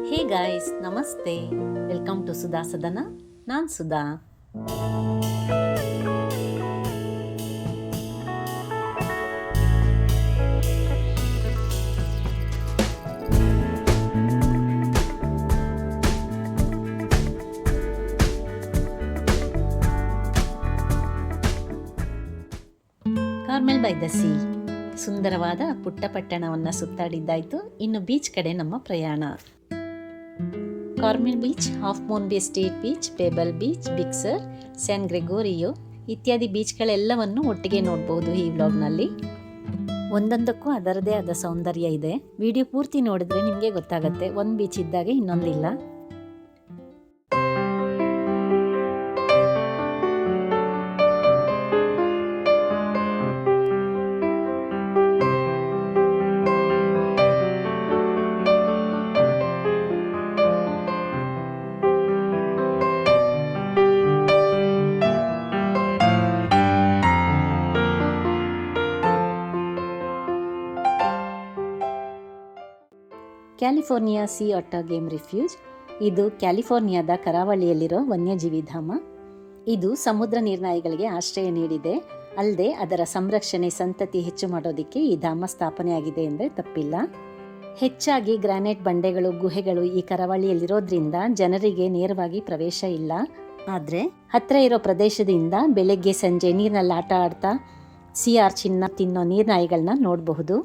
ಹೇ guys, ನಮಸ್ತೆ. Welcome to Sudha Sadana. ನಾನು Sudha. Carmel by the Sea, ಸುಂದರವಾದ ಪುಟ್ಟ ಪಟ್ಟಣವನ್ನು ಸುತ್ತಾಡಿದ್ದಾಯಿತು. ಇನ್ನು ಬೀಚ್ ಕಡೆ ನಮ್ಮ ಪ್ರಯಾಣ. Carmel Beach, Half Moon Bay State Beach, Pebble Beach, Big Sur, San Gregorio ಇತ್ಯಾದಿ ಬೀಚ್ಗಳೆಲ್ಲವನ್ನು ಒಟ್ಟಿಗೆ ನೋಡಬಹುದು ಈ ವ್ಲಾಗ್ನಲ್ಲಿ. ಒಂದೊಂದಕ್ಕೂ ಅದರದೇ ಆದ ಸೌಂದರ್ಯ ಇದೆ. ವಿಡಿಯೋ ಪೂರ್ತಿ ನೋಡಿದ್ರೆ ನಿಮಗೆ ಗೊತ್ತಾಗುತ್ತೆ, ಒಂದು ಬೀಚ್ ಇದ್ದಾಗ ಇನ್ನೊಂದಿಲ್ಲ. California Sea Otter Game Refuge. ಇದು ಕ್ಯಾಲಿಫೋರ್ನಿಯಾದ ಕರಾವಳಿಯಲ್ಲಿರೋ ವನ್ಯಜೀವಿ ಧಾಮ. ಇದು ಸಮುದ್ರ ನೀರ್ನಾಯಿಗಳಿಗೆ ಆಶ್ರಯ ನೀಡಿದೆ. ಅಲ್ಲದೆ ಅದರ ಸಂರಕ್ಷಣೆ, ಸಂತತಿ ಹೆಚ್ಚು ಮಾಡೋದಕ್ಕೆ ಈ ಧಾಮ ಸ್ಥಾಪನೆಯಾಗಿದೆ ಅಂದರೆ ತಪ್ಪಿಲ್ಲ. ಹೆಚ್ಚಾಗಿ ಗ್ರಾನೈಟ್ ಬಂಡೆಗಳು, ಗುಹೆಗಳು ಈ ಕರಾವಳಿಯಲ್ಲಿರೋದ್ರಿಂದ ಜನರಿಗೆ ನೇರವಾಗಿ ಪ್ರವೇಶ ಇಲ್ಲ. ಆದರೆ ಹತ್ತಿರ ಇರೋ ಪ್ರದೇಶದಿಂದ ಬೆಳಗ್ಗೆ ಸಂಜೆ ನೀರಿನಲ್ಲಿ ಆಟ ಆಡ್ತಾ ಸೀ ಆರ್ಚಿನ್ನ ತಿನ್ನೋ ನೀರ್ನಾಯಿಗಳನ್ನ ನೋಡಬಹುದು.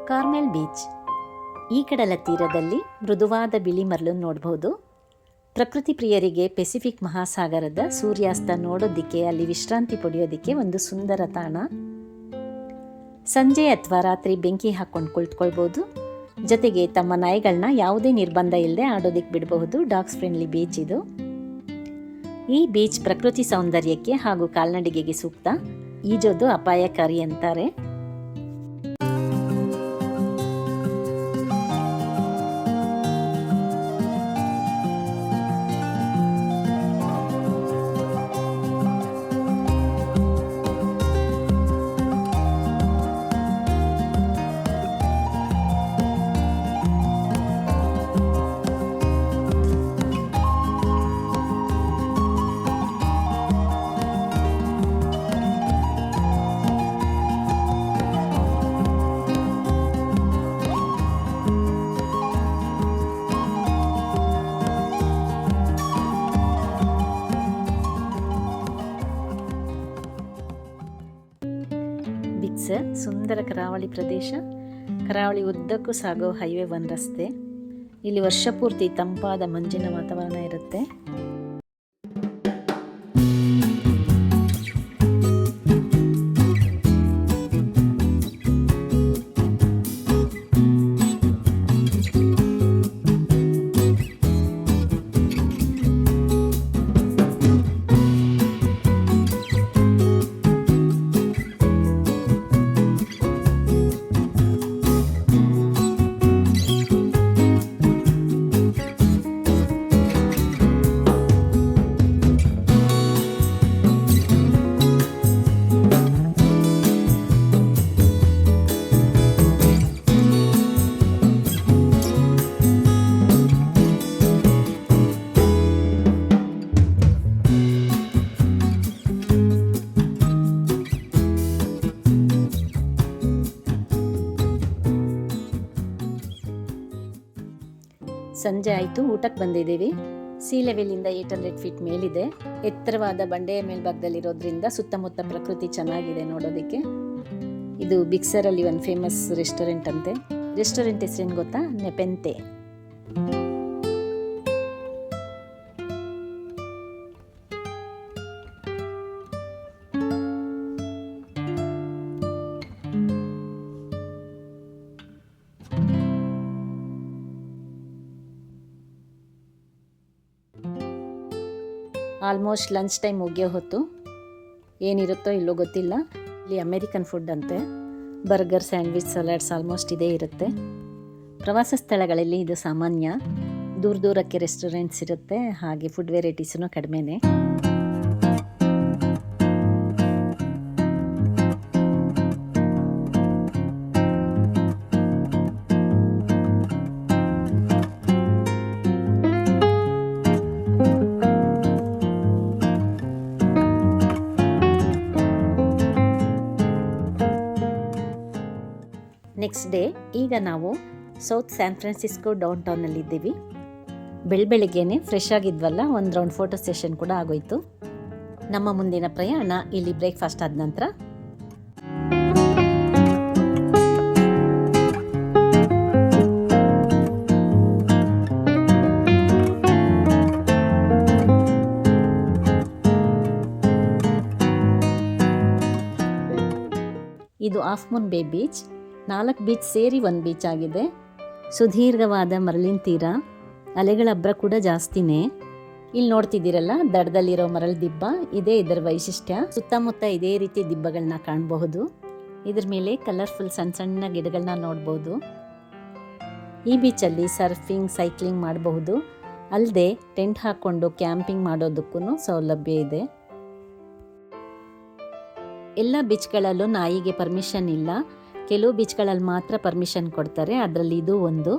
Carmel beach. ಈ ಕಡಲ ತೀರದಲ್ಲಿ ಮೃದುವಾದ ಬಿಳಿ ಮರಳು ನೋಡಬಹುದು. ಪ್ರಕೃತಿ ಪ್ರಿಯರಿಗೆ ಪೆಸಿಫಿಕ್ ಮಹಾಸಾಗರದ ಸೂರ್ಯಾಸ್ತ ನೋಡೋದಕ್ಕೆ, ಅಲ್ಲಿ ವಿಶ್ರಾಂತಿ ಪಡೆಯೋದಕ್ಕೆ ಒಂದು ಸುಂದರ ತಾಣ. ಸಂಜೆ ಅಥವಾ ರಾತ್ರಿ ಬೆಂಕಿ ಹಾಕ್ಕೊಂಡು ಕುಳಿತುಕೊಳ್ಬೋದು. ಜೊತೆಗೆ ತಮ್ಮ ನಾಯಿಗಳನ್ನ ಯಾವುದೇ ನಿರ್ಬಂಧ ಇಲ್ಲದೆ ಆಡೋದಕ್ಕೆ ಬಿಡಬಹುದು. ಡಾಗ್ಸ್ ಫ್ರೆಂಡ್ಲಿ ಬೀಚ್ ಇದು. ಈ ಬೀಚ್ ಪ್ರಕೃತಿ ಸೌಂದರ್ಯಕ್ಕೆ ಹಾಗೂ ಕಾಲ್ನಡಿಗೆಗೆ ಸೂಕ್ತ. ಈಜೋದು ಅಪಾಯಕಾರಿ ಅಂತಾರೆ. ಬಿಗ್ ಸರ್ ಸುಂದರ ಕರಾವಳಿ ಪ್ರದೇಶ. ಕರಾವಳಿ ಉದ್ದಕ್ಕೂ ಸಾಗೋ ಹೈವೇ 1 ರಸ್ತೆ. ಇಲ್ಲಿ ವರ್ಷಪೂರ್ತಿ ತಂಪಾದ ಮಂಜಿನ ವಾತಾವರಣ ಇರುತ್ತೆ. ಸಂಜೆ ಆಯಿತು, ಊಟಕ್ಕೆ ಬಂದಿದ್ದೀವಿ. ಸೀ ಲೆವೆಲಿಂದ 800 ಫೀಟ್ ಮೇಲಿದೆ. ಎತ್ತರವಾದ ಬಂಡೆಯ ಮೇಲ್ಭಾಗದಲ್ಲಿರೋದ್ರಿಂದ ಸುತ್ತಮುತ್ತ ಪ್ರಕೃತಿ ಚೆನ್ನಾಗಿದೆ ನೋಡೋದಕ್ಕೆ. ಇದು ಬಿಕ್ಸರಲ್ಲಿ ಒಂದು ಫೇಮಸ್ ರೆಸ್ಟೋರೆಂಟ್ ಅಂತೆ. ರೆಸ್ಟೋರೆಂಟ್ ಹೆಸರೇನು ಗೊತ್ತಾ? ನೆಪೆಂತೆ. ಆಲ್ಮೋಸ್ಟ್ ಲಂಚ್ ಟೈಮ್ ಮುಗಿಯೋ ಹೊತ್ತು. ಏನಿರುತ್ತೋ ಇಲ್ಲೋ ಗೊತ್ತಿಲ್ಲ. ಇಲ್ಲಿ ಅಮೇರಿಕನ್ ಫುಡ್ ಅಂತೆ. ಬರ್ಗರ್, ಸ್ಯಾಂಡ್ವಿಚ್, ಸಲಾಡ್ಸ್ ಆಲ್ಮೋಸ್ಟ್ ಇದೇ ಇರುತ್ತೆ. ಪ್ರವಾಸ ಸ್ಥಳಗಳಲ್ಲಿ ಇದು ಸಾಮಾನ್ಯ. ದೂರ ದೂರಕ್ಕೆ ರೆಸ್ಟೋರೆಂಟ್ಸ್ ಇರುತ್ತೆ, ಹಾಗೆ ಫುಡ್ ವೆರೈಟೀಸೂ ಕಡಿಮೆನೇ. ನೆಕ್ಸ್ಟ್ ಡೇ ಈಗ ನಾವು ಸೌತ್ ಸ್ಯಾನ್ ಫ್ರಾನ್ಸಿಸ್ಕೋ ಡೌನ್ ಟೌನಲ್ಲಿದ್ದೀವಿ. ಬೆಳಗ್ಗೆನೆ ಫ್ರೆಶ್ ಆಗಿದ್ವಲ್ಲ, ಒಂದು ರೌಂಡ್ ಫೋಟೋ ಸೆಷನ್ ಕೂಡ ಆಗೋಯ್ತು. ನಮ್ಮ ಮುಂದಿನ ಪ್ರಯಾಣ ಇಲ್ಲಿ ಬ್ರೇಕ್ಫಾಸ್ಟ್ ಆದ ನಂತರ. ಇದು ಹಾಫ್ ಮೂನ್ ಬೇ ಬೀಚ್. 4 ಬೀಚ್ ಸೇರಿ ಒಂದು ಬೀಚ್ ಆಗಿದೆ. ಸುದೀರ್ಘವಾದ ಮರಳಿನ ತೀರ, ಅಲೆಗಳ ಅಬ್ಬರ ಕೂಡ ಜಾಸ್ತಿನೇ. ಇಲ್ಲಿ ನೋಡ್ತಿದ್ದೀರಲ್ಲ ದಡದಲ್ಲಿರೋ ಮರಳು ದಿಬ್ಬ, ಇದೇ ಇದರ ವೈಶಿಷ್ಟ್ಯ. ಸುತ್ತಮುತ್ತ ಇದೇ ರೀತಿ ದಿಬ್ಬಗಳನ್ನ ಕಾಣಬಹುದು. ಇದ್ರ ಮೇಲೆ ಕಲರ್ಫುಲ್ ಸಣ್ಣ ಸಣ್ಣ ಗಿಡಗಳನ್ನ ನೋಡ್ಬೋದು. ಈ ಬೀಚಲ್ಲಿ ಸರ್ಫಿಂಗ್, ಸೈಕ್ಲಿಂಗ್ ಮಾಡಬಹುದು. ಅಲ್ಲದೆ ಟೆಂಟ್ ಹಾಕ್ಕೊಂಡು ಕ್ಯಾಂಪಿಂಗ್ ಮಾಡೋದಕ್ಕೂ ಸೌಲಭ್ಯ ಇದೆ. ಎಲ್ಲ ಬೀಚ್ಗಳಲ್ಲೂ ನಾಯಿಗೆ ಪರ್ಮಿಷನ್ ಇಲ್ಲ. ಕೆಲವು ಬೀಚ್ಗಳಲ್ಲಿ ಮಾತ್ರ ಪರ್ಮಿಷನ್ ಕೊಡ್ತಾರೆ, ಅದರಲ್ಲಿ ಇದು ಒಂದು.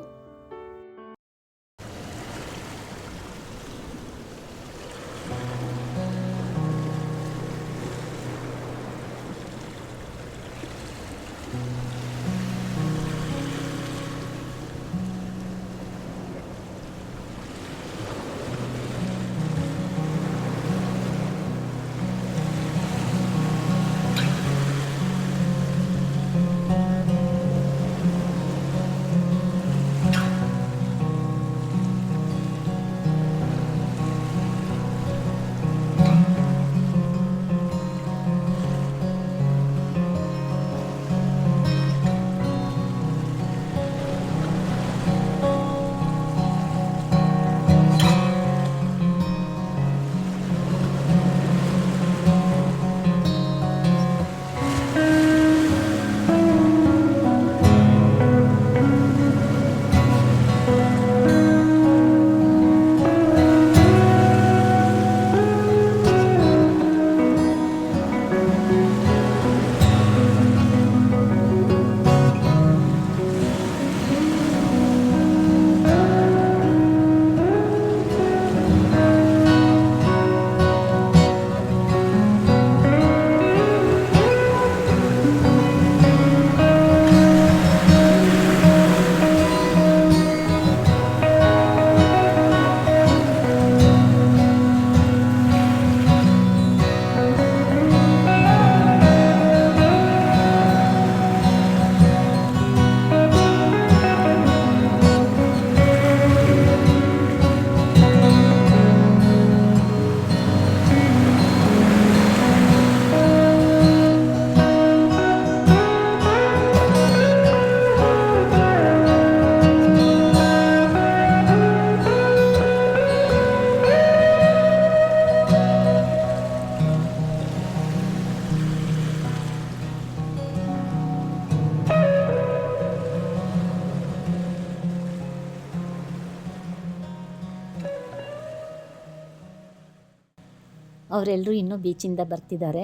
ಅವರೆಲ್ಲರೂ ಇನ್ನೂ ಬೀಚಿಂದ ಬರ್ತಿದ್ದಾರೆ.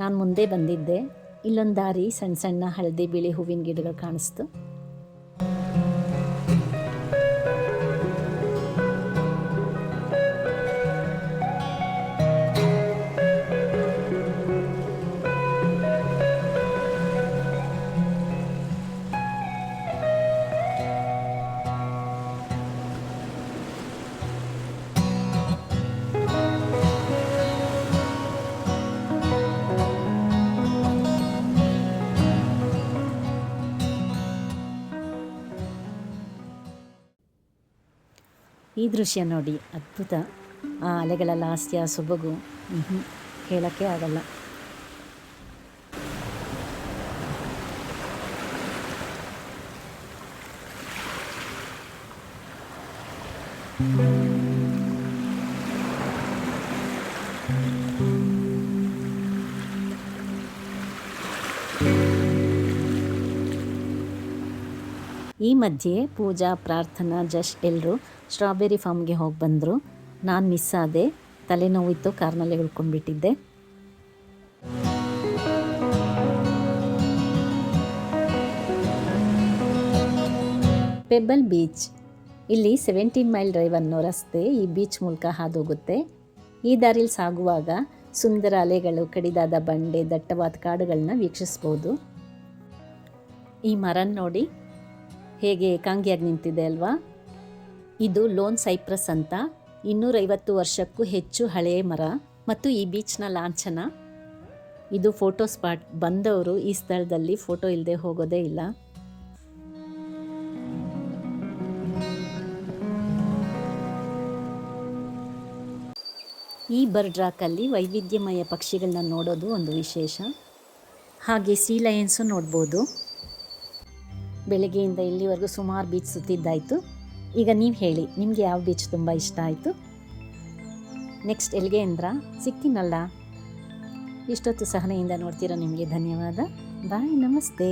ನಾನು ಮುಂದೆ ಬಂದಿದ್ದೆ. ಇಲ್ಲೊಂದು ದಾರಿ, ಸಣ್ಣ ಸಣ್ಣ ಹಳದಿ ಬಿಳಿ ಹೂವಿನ ಗಿಡಗಳು ಕಾಣಿಸ್ತು. ಈ ದೃಶ್ಯ ನೋಡಿ, ಅದ್ಭುತ. ಆ ಅಲೆಗಳ ಲಾಸ್ಯ, ಸೊಬಗು ಹೇಳೋಕ್ಕೆ ಆಗಲ್ಲ. ಈ ಮಧ್ಯೆ ಪೂಜಾ, ಪ್ರಾರ್ಥನಾ, ಜಶ್ ಎಲ್ಲರೂ ಸ್ಟ್ರಾಬೆರಿ ಫಾರ್ಮ್ಗೆ ಹೋಗಿ ಬಂದರು. ನಾನು ಮಿಸ್ ಆದೆ, ತಲೆನೋವಿತ್ತು, ಕಾರ್ನಲ್ಲೇ ಉಳ್ಕೊಂಡ್ಬಿಟ್ಟಿದ್ದೆ. ಪೆಬ್ಬಲ್ ಬೀಚ್. ಇಲ್ಲಿ 17 ಮೈಲ್ ಡ್ರೈವ್ ಅನ್ನೋ ರಸ್ತೆ ಈ ಬೀಚ್ ಮೂಲಕ ಹಾದೋಗುತ್ತೆ. ಈ ದಾರಿಲಿ ಸಾಗುವಾಗ ಸುಂದರ ಅಲೆಗಳು, ಕಡಿದಾದ ಬಂಡೆ, ದಟ್ಟವಾದ ಕಾಡುಗಳನ್ನ ವೀಕ್ಷಿಸ್ಬೋದು. ಈ ಮರ ನೋಡಿ ಹೇಗೆ ಏಕಾಂಗಿಯಾಗಿ ನಿಂತಿದೆ ಅಲ್ವಾ? ಇದು ಲೋನ್ ಸೈಪ್ರಸ್ ಅಂತ 250 ವರ್ಷಕ್ಕೂ ಹೆಚ್ಚು ಹಳೆಯ ಮರ ಮತ್ತು ಈ ಬೀಚ್ನ ಲಾಂಛನ. ಇದು ಫೋಟೋ ಸ್ಪಾಟ್. ಬಂದವರು ಈ ಸ್ಥಳದಲ್ಲಿ ಫೋಟೋ ಇಲ್ಲದೆ ಹೋಗೋದೇ ಇಲ್ಲ. ಈ ಬರ್ಡ್ ರಾಕಲ್ಲಿ ವೈವಿಧ್ಯಮಯ ಪಕ್ಷಿಗಳನ್ನ ನೋಡೋದು ಒಂದು ವಿಶೇಷ. ಹಾಗೆ ಸೀ ಲಯನ್ಸು ನೋಡ್ಬೋದು. ಬೆಳಗ್ಗೆಯಿಂದ ಇಲ್ಲಿವರೆಗೂ ಸುಮಾರು ಬೀಚ್ ಸುತ್ತಿದ್ದಾಯಿತು. ಈಗ ನೀವು ಹೇಳಿ, ನಿಮಗೆ ಯಾವ ಬೀಚ್ ತುಂಬ ಇಷ್ಟ ಆಯಿತು? ನೆಕ್ಸ್ಟ್ ಎಲ್ಲಿಗೆ ಅಂದ್ರ ಸಿಗ್ತೀನಲ್ಲ. ಇಷ್ಟೊತ್ತು ಸಹನೆಯಿಂದ ನೋಡ್ತೀರಾ, ನಿಮಗೆ ಧನ್ಯವಾದ. ಬಾಯ್, ನಮಸ್ತೆ.